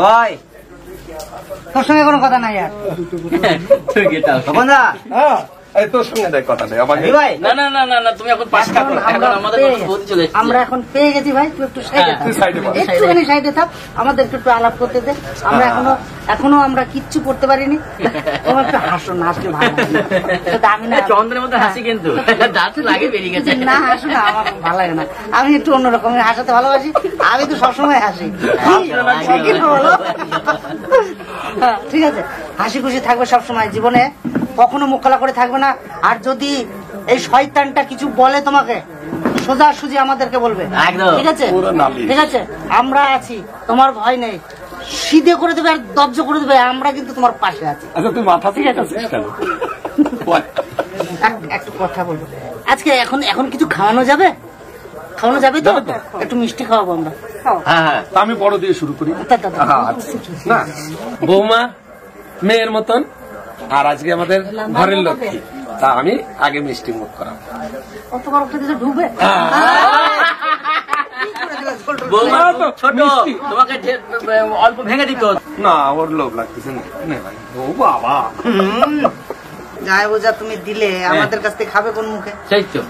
ভাই তোর সঙ্গে কোনো কথা নাই আর তখন দা তোর সঙ্গে দেখ কথা নেই আমার ভাই। না না না না না তুমি এখন পাস করো এখন আমাদের বলতে চলে এসেছে। আমরা এখন পেয়ে গেছি ভাই, তুই একটু সাইডে থাক, একটুখানি সাইডে থাক, আমাদের একটু আলাপ করতে দে। আমরা এখনো আমরা কিচ্ছু করতে পারিনি। তোমার একটু হাসো না, হাসলে ভালো লাগে। আমি না চন্দ্রের মধ্যে হাসি কিন্তু দাঁত লাগে বেরিয়ে গেছে। না হাসো না, আমার ভালো লাগে না। আমি একটু অন্যরকম হাসাতে ভালোবাসি। আমি তো সবসময় হাসি। হ্যাঁ, ঠিক আছে, হাসি খুশি থাকবে সবসময় জীবনে, কখনো মুখ খোলা করে থাকবে না। আর যদি এই শয়তানটা কিছু বলে তোমাকে, সোজা সুজি আমাদেরকে বলবে, ঠিক আছে? ঠিক আছে, আমরা আছি, তোমার ভয় নেই। সিধে করে দেবে আর দব্জ করে দেবে, আমরা কিন্তু তোমার পাশে আছি। আচ্ছা তুই মাথা ঠিক আছে একটু কথা বলবো আজকে। এখন কিছু খাওয়ানো যাবে? খাওয়ানো যাবে তো? একটু মিষ্টি খাওয়াবো আমরা। হ্যাঁ, আমি বড় দিয়ে শুরু করি। না বৌমা মেয়ের মতন, আর আজকে আমাদের ঘরের লক্ষ্মী, তা আমি আগে মিষ্টি মুখ করাবো। অত বড় কিছু ঢুকবে? ছোট তোমাকে অল্প ভেঙে দিত না, ওর লোভ লাগতেছে না ভাই। ও বাবা, যাই বোঝা তুমি দিলে, আমাদের কাছ থেকে খাবে কোন মুখে? সেই তো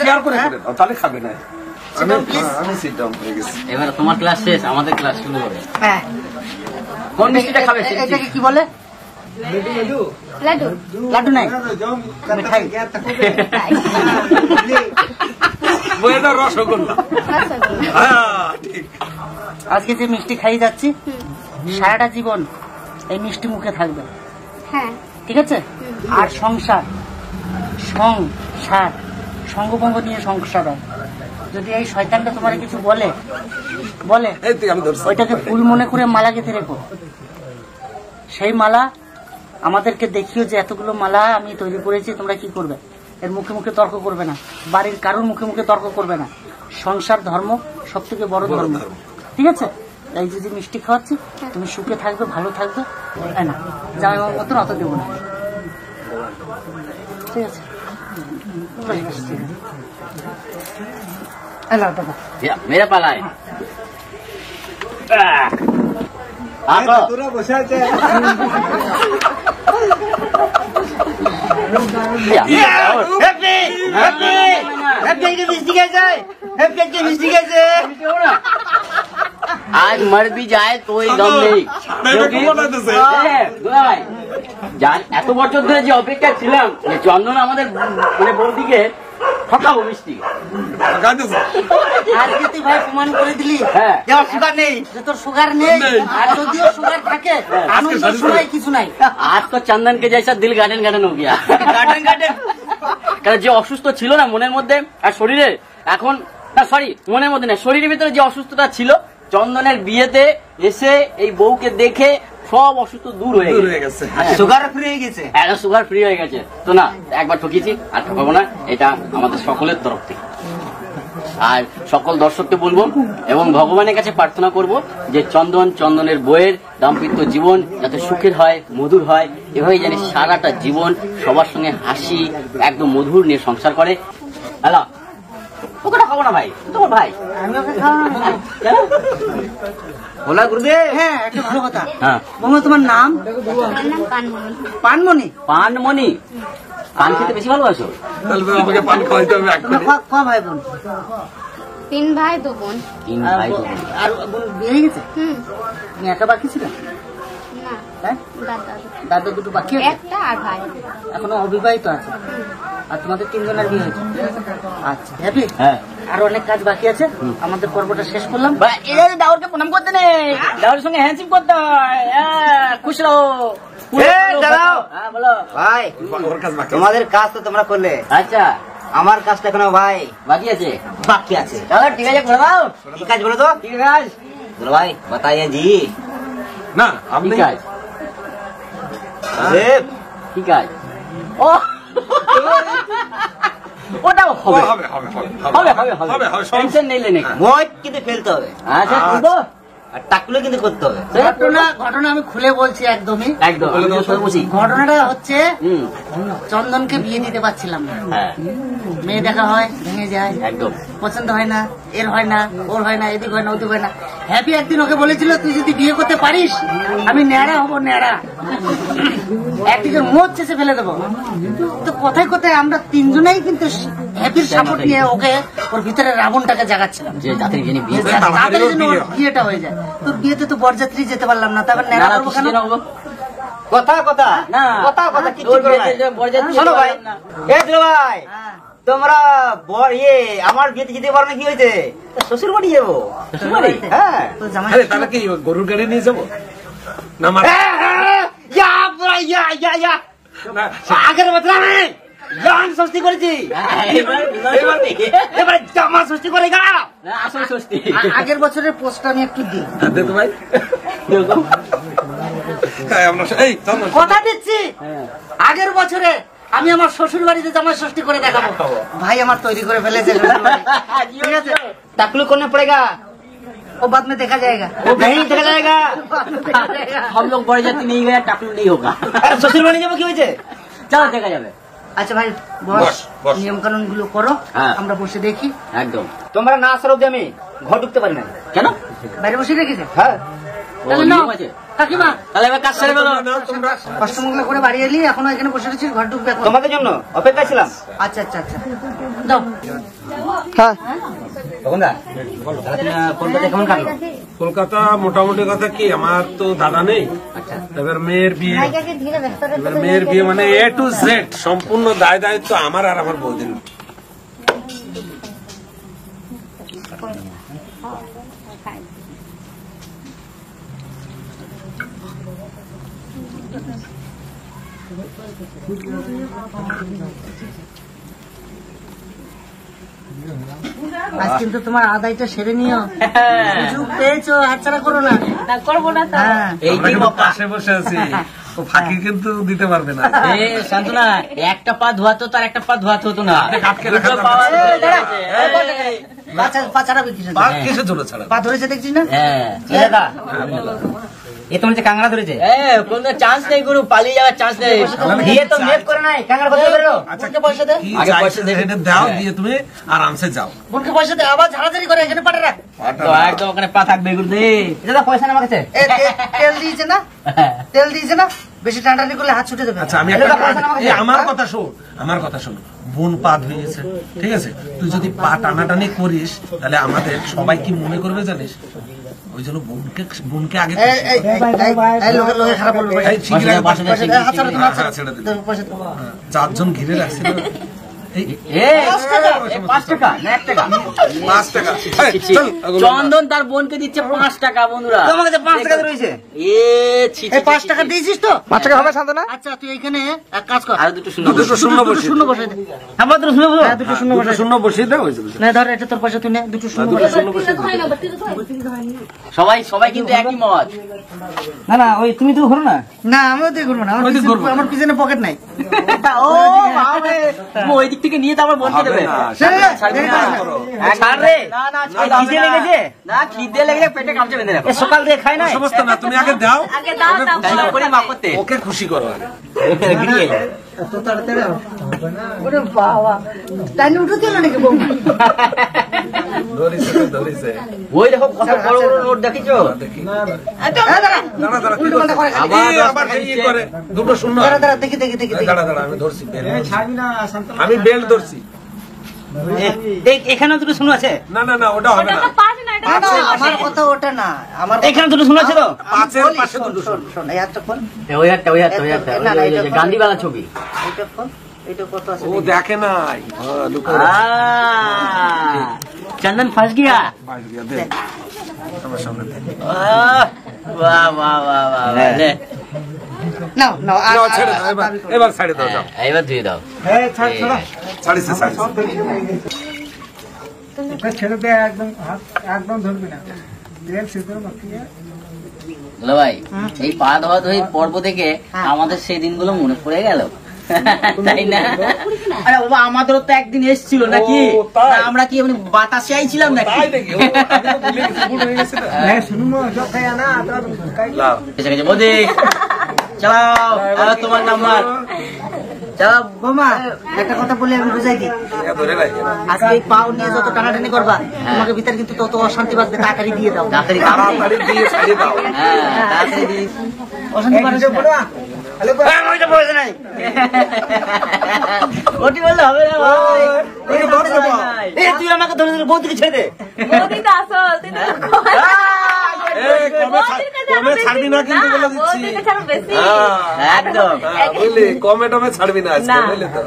শেয়ার করে দাও, তাহলে খাবে না। আমি সিট ডাউন হয়ে গেছি। এবার তোমার ক্লাস শেষ, আমাদের ক্লাস শুরু হবে। হ্যাঁ, কোন মিষ্টিটা খাবে? এটাকে কি বলে? লাড্ডু। লাড্ডু নাই, মিঠাই। রসগোল্লা। আজকে যে মিষ্টি খাইয়ে যাচ্ছি, সারাটা জীবন এই মিষ্টি মুখে থাকবে। হ্যাঁ, ঠিক আছে? আর সংসার সঙ্গভঙ্গ নিয়ে সংসার হয়। যদি এই শয়তানটা তোমার কিছু বলে ওইটাকে ফুল মনে করে মালা গেঁথে রেখো। সেই মালা আমাদেরকে দেখিও যে এতগুলো মালা আমি তৈরি করেছি, তোমরা কি করবে? এর মুখে মুখে তর্ক করবে না, বাড়ির কারোর মুখে মুখে তর্ক করবে না। সংসার ধর্ম সব থেকে বড় ধর্ম, ঠিক আছে? এই যে মিষ্টি খাওয়াচ্ছি, তুমি সুখে থাকবে, ভালো থাকবে। না জামাই বাবার মতন অত দেবো না, ঠিক আছে? মেরা পালায় তোরা বসে আছে। आज मर भी जाए तो दम নেই। এত বছর ধরে যে অপেক্ষা ছিলাম চন্দন আমাদের মানে বৌদিকে ঠকাবো মিষ্টি, আজকে তুই ভাই প্রমাণ করে দিলি যে ওর সুগার নেই, যে তোর সুগার নেই। আর যদিও সুগার থাকে, আনন্দ শোনাই কিছু নাই। आज तो चंदन के जैसा दिल गार्डन गार्डन हो गया। गार्डन गार्डन কারণ যে অসুস্থ ছিল না মনের মধ্যে আর শরীরে, এখন না সরি মনের মধ্যে না শরীরের ভিতরে যে অসুস্থতা ছিল, চন্দনের বিয়েতে এসে এই বউকে দেখে সব অসুস্থ দূর হয়ে গেছে, সুগার ফ্রি হয়ে গেছে, সুগার ফ্রি হয়ে গেছে। তো না একবার ঠকিয়েছি আর ঠকাবো না, এটা আমাদের সকলের তরফ থেকে। আর সকল দর্শককে বলবো এবং ভগবানের কাছে প্রার্থনা করব যে চন্দনের বইয়ের দাম্পত্য জীবন যাতে সুখের হয়, মধুর হয়, এভাবে জানি সারাটা জীবন সবার সঙ্গে হাসি একদম মধুর নিয়ে সংসার করে। হ্যালো ওকে খাবো না ভাই, তোমার ভাই আমি ওকে খাওয়াবো না। বলা গুরুদেব। হ্যাঁ, একটা ভালো কথা। বৌমা তোমার নাম? পানমণি। পানমণি, পান খেতে বেশি ভালোবাসো? আমাকে পান খাওয়াইতে হবে। ক ভাই বোন? 3 ভাই 2 বোন। 3 ভাই 2 বোন। আর বোন বিয়ে হয়ে গেছে? তুমি একা বাকি ছিল না, দাদা দুটো বাকি আছে? একটা আর ভাই এখনো অবিবাহিত আছে। আর তোমাদের 3 জনের বিয়ে হয়েছে? আচ্ছা, হ্যাপি। হ্যাঁ, আর অনেক কাজ বাকি আছে, আমাদের পর্বটা শেষ করলাম। দাউরকে প্রণাম করতে নেই, দাউরের সঙ্গে হ্যান্ডশেক করতে হয়। খুশ রহো। ভাই তোমাদের কাজ তো তোমরা করলে, আচ্ছা আমার কাজটা এখনো ভাই বাকি আছে। বাকি আছে। ঠিক আছে করে দাও। কি কাজ বলো তো? কি কাজ ভাই বাতাইয়ে জি? না আমি কাজ কি কাজ? ও ওটাও হবে হবে হবে হবে হবে টেনশন নেই লেনে মদ কিন্তু ফেলতে হবে। আচ্ছা তুলবো আর টাকলে কিন্তু করতে হবে। ঘটনা আমি খুলে বলছি একদমই। একদম বলছি ঘটনাটা হচ্ছে চন্দনকে বিয়ে দিতে পারছিলাম না। হ্যাঁ মেয়ে দেখা হয়, ভেঙে যায়, একদম পছন্দ হয় না, এর হয় না, ওর হয় না, এদিক হয় না, ওদিক হয় না। হ্যাপি একদিন ওকে বলেছিল তুই যদি বিয়ে করতে পারিস আমি ন্যাড়া হবো, ন্যাড়া একদিকে মোচ চেষে ফেলে দেবো। তো কোথায় কোথায় আমরা তিনজনেই কিন্তু হ্যাপির সাপোর্ট নিয়ে ওকে ওর ভিতরে রাবণটাকে জাগাচ্ছিলাম যে জাতির যিনি বিয়ে তাড়াতাড়ি যেন ওর বিয়েটা হয়ে যায়। তো বিয়েতে তো বরযাত্রী যেতে পারলাম না, তারপর ন্যাড়া করবো কেন? কথা কথা না কথা কথা কি বরযাত্রী শোনো ভাই, এ দিলো ভাই, হ্যাঁ। তোমরা আমার বিয়েতে যেতে পারো না, কি হয়েছে? শ্বশুর বাড়ি যাবো। শ্বশুর বাড়ি? হ্যাঁ তো জামাই আরে তাহলে কি গরুর গাড়ি নিয়ে যাবো না? আমার আগের বছর আমি জান ষষ্ঠী করেছি, এবার জামা ষষ্ঠী করে গা। আসল ষষ্ঠী আগের বছরের পোস্ট আমি একটু দিই, দে তো ভাই। হ্যাঁ, আমরা এই চল কথা দিচ্ছি আগের বছরে আমি আমার শ্বশুর বাড়িতে জামাই ষষ্ঠী করে দেখাবো। ভাই আমার তৈরি করে ফেলেছে শ্বশুর বাড়ি। ঠিক আছে, টাকলু করনে পড়েগা, ও বাদ में देखा जाएगा, वो नहीं देखा जाएगा। हम लोग বরযাত্রী नहीं गया टाकलू नहीं होगा। আরে শ্বশুর বাড়ি যাবো, কি হয়েছে? চলো দেখা যাবে। আচ্ছা ভাই বস, বস, বস। নিয়ম কানুন গুলো করো, হ্যাঁ। আমরা বসে দেখি। একদম। তোমরা না আসার অব্দি আমি ঘর ঢুকতে পারি না। কেন? বাইরে বসে রেখেছে হ্যাঁ তাহলে নাও কাকিমা, তাহলে এবার কাজ সেরে ফেলো। তোমরা অষ্টমঙ্গলা করে বাড়ি এলি, এখনো এখানে বসে রয়েছিস, ঘর ঢুকবে এখন। তোমাদের জন্য অপেক্ষা ছিলাম। আচ্ছা আচ্ছা আচ্ছা দাও। তখন দা কলকাতা কেমন কাটলো? কলকাতা মোটামুটি কথা কি, আমার তো দাদা নেই, এবার মেয়ের বিয়ে, এবার মেয়ের বিয়ে মানে এ টু জেড সম্পূর্ণ দায় দায়িত্ব আমার আর আমার বৌদির। আজ কিন্তু তোমার আদায়টা সেরে নিও, সুযোগ পেয়েছো, হাতছাড়া করো না। করবো না, হ্যাঁ আমরা কিন্তু পাশে বসে আছি, ও ফাঁকি কিন্তু দিতে পারবে না। শান্তনা, একটা পা ধোয়াতো তার একটা পা ধোয়াতে হতো না। আটকে রাখা দুটো পাওয়া পা ছাড়াবে কিছু, পা কিসে জোরে ছাড়া? পা ধরেছে দেখছিস না? হ্যাঁ দাদা এ তোমার যে কাংড়া ধরেছে, কোনো চান্স নেই, গুরু পালিয়ে যাওয়ার চান্স নেই। বিয়ে তো মেপ করে নাই, কাংড়া কথা বেরো। বোনকে পয়সা দে, কি আগে পয়সা চাইছে দেখে- সেটা দাও, দিয়ে তুমি আরামসে যাও। বোনকে পয়সা দে, আবার ঝাড়াঝাড়ি করে এখানে পাঠে রাখ। তো একদম ওখানে পা থাকবে গুরু দে। দাদা পয়সা না আমার কাছে। এ, তেল দিয়েছে না, তেল দিয়েছে না, বেশি টানাটানি করলে হাত ছুটে দেবে। আচ্ছা আমি একটা এই আমার কথা শোন, আমার কথা শোন। বোন পা ধুয়েছে, ঠিক আছে, তুই যদি পা টানাটানি করিস তাহলে আমাদের সবাই কি মনে করবে জানিস? ওই জন্য বোনকে আগে এই, এই, এই, লোকে লোকে খারাপ বলবে। এই, শিগগির আগে পয়সা দে, পয়সা দে, হাত ছাড়া তুমি, হাত ছাড়া। হ্যাঁ, ছেড়ে দিন। দে, পয়সা দে। চারজন ঘিরে রাখছে না? এই 5 টাকা না 1 টাকা। 5 টাকা। এই, চল, চন্দন তার বোনকে দিচ্ছে 5 টাকা বন্ধুরা। তোমার কাছে 5 টাকা রয়েছে। এ ছি ছি, এই 5 ছি, টাকা ছি। দিয়েছিস তো? 5 টাকা হবে শান্তনা? আচ্ছা তুই এখানে এক কাজ কর, আরো দুটো শূন্য দুটো শূন্য দুটো বসিয়ে শূন্য বসে দে। আমার তো শুনবো। হ্যাঁ, দুটো শূন্য দুটো বসে দে। শূন্য বসিয়ে দাও, হয়েছে। না ধর, এটা তোর পয়সা, তুই নে, দুটো শূন্য দুটো বসে দে। শূন্য বসিয়ে দাও। সবাই সবাই কিন্তু একই মত। না না ওই তুমি তো ঘুরো না। না আমিও দিয়ে করবো না, আমার ওই দিক পিছনে- করবো। আমার পিছনে পকেট নাই। ও বাবা, ওই দিক থেকে নিয়ে তারপর বোনকে দেবে। হবে না, দেরি করিস না। ছাড় রে। না না এই খিদে লেগেছে? না খিদে লেগে পেটে কামচে বেঁধে রাখো। এ সকাল দিয়ে খাই না। সমস্ত না, তুমি আগে দাও, তাই না করে মা করতে। ওকে খুশি করো আগে। ওরে বাবা, টাইনে উঠে দিল নাকি বৌমা? ধরিছে তো ধরিছে। ওই দেখো কত বড় বড় নোট দেখিছো? দেখি। এই দাঁড়া, দাঁড়া দাঁড়া, কি উল্টো পাল্টা করে করছে? খালি। এই আবার সেই করে দুটো শূন্য। দাঁড়া, দাঁড়া, দেখি, দেখি, দেখি, দেখি। দাঁড়া দাঁড়া, আমি ধরছি বেল্ট ধরছি। আমি বেল্ট ধরছি। এখানে দুটো শুনো আছে। না না না, ওটা হবে না। না, না, আমার কথা ওটা না, আমার এখানে দুটো শুনো আছে তো। পাঁচের বলি, পাশে শোন, দুটো শোন, শোন, এই হাতটা খোল, ওই একটা ওই একটা ওই একটা না, না, এটা গান্ধীবালা ছবি। এইটা খোল, এইটা কত আছে ও দেখি। দেখে নাই। হ্যাঁ, লুকো। चंदन फंस गया। বাইরে গিয়ে দে। আমার সামনে দে। वाह वाह वाह वाह ले নাও, নাও, আর- নাও, আর- ছেড়ে দাও, আর এবার দাবি করো। এবার ছাড়ে দাও, যাও। এবার ধুয়ে দাও। ছাড়িছে ছাড়িছে। দুলা ভাই, এই পা ধোয়া ধোয়ী পর্ব থেকে আমাদের সেই দিনগুলো মনে পড়ে গেল। তাই না? আরে বাবা আমাদেরও তো একদিন এসেছিল নাকি? ও, তাই? না, আমরা কি এমনি বাতাসে আইছিলাম নাকি? তাই দেখি আমি তো ভুলে গেছি, ভুল হয়ে গেছে না। লাও। এসে গেছে বৌদি, চালাও তোমার নাম্বার চালাও। বোমা একটা কথা বলে আমি বুঝাই দিই, এটা ধরে রাখি। আজকে এই পাও নিয়ে যত টানাটানি করবা তোমাকে ভিতরে কিন্তু তত অশান্তি বাঁধবে, তাড়াতাড়ি দিয়ে দাও। তাড়াতাড়ি তাড়াতাড়ি দিয়ে ছাড়িয়ে দাও। তাড়াতাড়ি দিস। অশান্তি বাঁধবে ওইটা বলতে নাই, ওটি বললে হবে না ভাই। তুই আমাকে ধরে ধরে বৌদিকে ছেড়ে দে। বৌদিটা আসল, তুই তো কই? এই, কমে ছাড়বি না কিন্তু বলে দিচ্ছি। বৌদির কাছে আরো বেশি। একদম বুঝলি, কমে টমে ছাড়বি না আজকে, না। বুঝলি তো।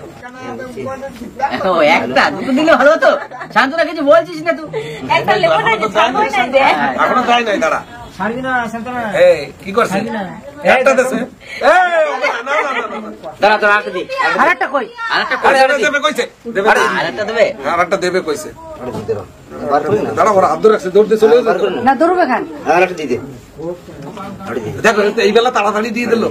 ও, একটা দুটো দিলে ভালো হতো। শান্তনা কিছু বলছিস না তুই? একটা লেবু নাই যে, ছাড়বই নাই যে। এখনো দেয় নাই, দাঁড়া। এই, কি করছিস? একটা দেছে। এই, না, না, না, না, না। দাঁড়া দাঁড়া আরেকটা দি। আরেকটা কই? আরেকটা আরে, করে আরে, দেবে কইছে, দেবে না। আরেকটা দেবে। আরেকটা দেবে কইছে। দাঁড়া, ওরা আব্দুর রাখছে, দৌড়তে চলে গেছে। না দৌড়বে খান। দেখো, এই বেলা তাড়াতাড়ি দিয়ে দিল।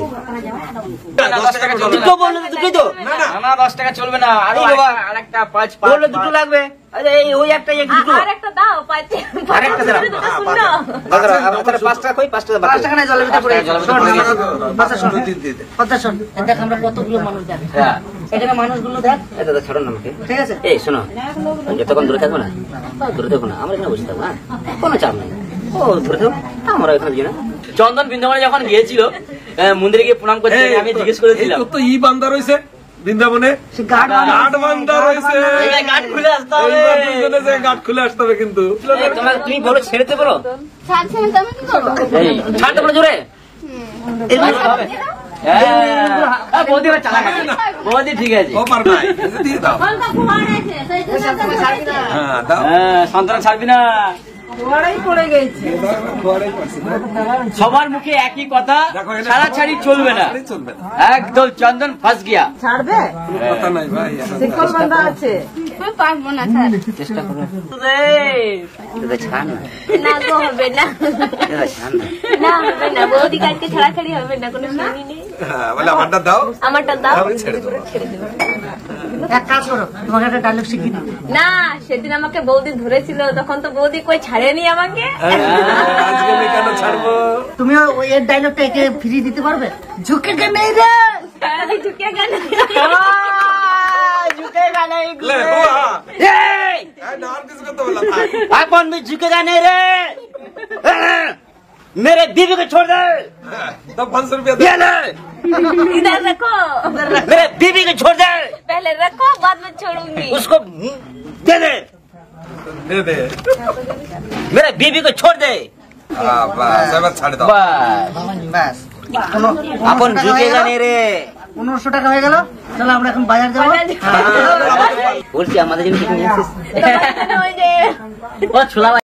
10 টাকা চলবে না। দুটো বললো তো, দুটোই তো। না, না। না 10 টাকা চলবে না, আরো এই বাবা। আরেকটা 5 বললো দুটো লাগবে। আরে এই ওই একটা এই দুটো। আর একটা দাও, পাইতে। আরেকটা দাও। দুটো শুনো। দাদা আপনারা 5 টাকা কই 5 টাকা 5 টাকা নাই জলের ভিতরে পড়ে গেছে। শোন, কথা শোন, দিয়ে দে। কথা শোন। দেখ আমরা কতগুলো মানুষ দেখ, হ্যাঁ এখানে মানুষগুলো দেখ, এই দাদা ছাড়ুন না আমাকে। ঠিক আছে? এই শোনো, যতক্ষণ দূরে থাকবো না, দূরে থাকবো না, আমরা এখানে বসে থাকবো, হ্যাঁ? কোনো চাপ নেই। ও দূরে থাকবো, আমরা এখানে যাই না। চন্দন বৃন্দাবনে যখন গিয়েছিল, মন্দিরে গিয়ে প্রণাম করতে এই, আমি জিজ্ঞেস করেছিলাম। এই তো ই বান্দা রইছে বৃন্দাবনে, সে গার্ড গাঁট বান্দা রইছে। এইবার গাঁট খুলে আসতে হবে। এইবার দুজনে যে গাঁট খুলে আসতে হবে কিন্তু। এই, তুমি বলো ছেড়েতে বলো। ছাড়ছে না, তুমি কি করবো? এই ছাড়তে বলো জোরে। এরকম হবে। হ্যাঁ, বৌদি এবার চালাক আছে। বৌদি ঠিক আছে। ও পার নাই, এই যে দিয়ে দাও। হালকা ফোয়ার আছে, সেই জন্য ছাড়বি না। হ্যাঁ, দাও। হ্যাঁ, সন্তান ছাড়বি না। সবার মুখে একই কথা, দেখো, এনে ছাড়াছাড়ি চলবে না। ছাড়াছাড়ি চলবে না। একদম চন্দন ফাঁস গিয়া। কোনো কথা নাই ভাই, এখন আমি পারবো না, ছাড়। চেষ্টা করো। এই, ছাড় না, না গো, হবে না। ছাড় না। না, হবে না। বৌদি কালকে ছাড়াছাড়ি হবে না, কোনো শুনি নেই। হ্যাঁ, বলে আমারটা দাও, আমারটা দাও। আমি ছেড়ে দেবো। এক কাজ করো, তোমাকে একটা ডায়লগ শিখিয়ে দিই। না, সেদিন আমাকে বৌদি ধরেছিল, তখন তো বৌদি কই ছাড়েনি আমাকে। আজকে আমি কেন ছাড়বো? তুমিও ওই এর ডায়লগটা একে ফ্রি দিতে পারবে? ঝুঁকে কে নেই রে, আমি ঝুঁকে গেল। ले हुआ এই, नाम किसको तो बोला था अपन में झुकेगा नहीं रे। मेरे बीवी को छोड़ दे। तब 500 रुपया दे ये ले, इधर रखो, मेरे बीवी को छोड़ दे। पहले रखो, बाद में छोड़ूंगी। उसको दे दे, दे दे मेरे बीवी को छोड़ दे। हाँ बस अब ছাড় দাও बस ব্যাস, अपन झुकेगा नहीं रे। 1500 টাকা হয়ে গেল। চলো আমরা এখন বাজার যাবো। বাজার যাবো। বলছি আমাদের জন্য কিছু নিয়ে আসিস? ওই যে ও ছোলা